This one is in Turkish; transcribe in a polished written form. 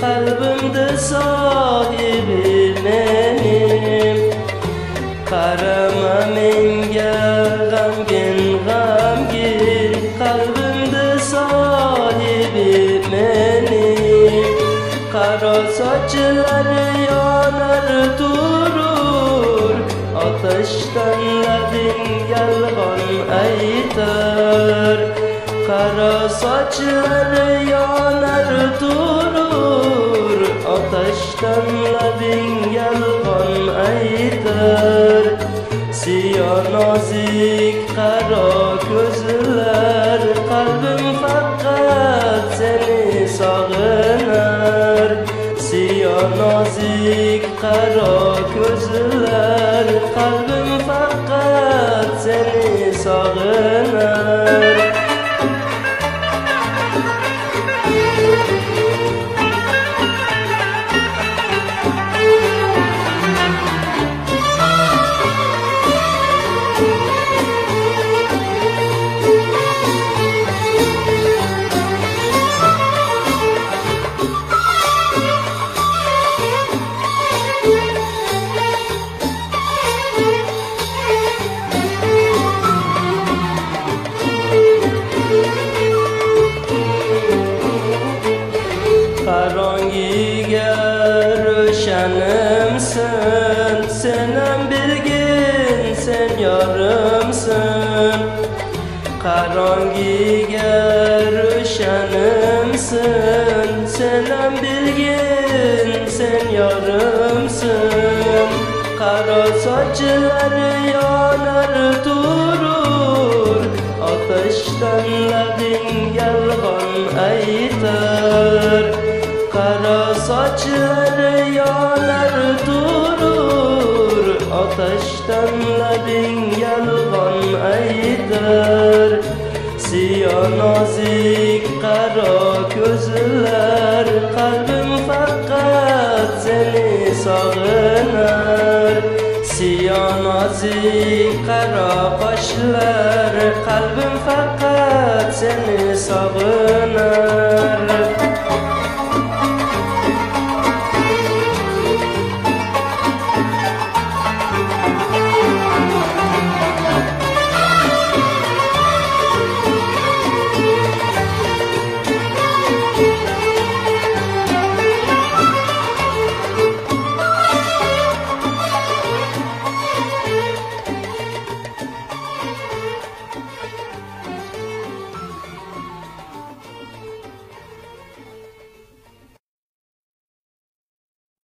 kalbimde sahibi benim. Karama menga g'amgin g'amgin, kalbimde sahibi benim. Kara saçları yanar durur, ateşten labin yalgan aytar. Kara saçları yanar durur, ateşten labin yalgan aytar. Siyah nazik kara gözler, kalbim fakat seni sağınar. Siyah nazik kara gözler, kalbim fakat seni sağınar. Karangiga ro'shanimsin, senam bilgin, sen yorimsin. Karangiga ro'shanimsin, senam bilgin, sen yorimsin. Qaro sochlar yonar durur, ateşten labing yalg'on aytar. Kara saçları yanar durur, ateşten labin yalgan aytar. Siyah nazik kara gözler, kalbim fakat seni sağınar. Siyah nazik kara kaşlar, kalbim fakat seni sağınar.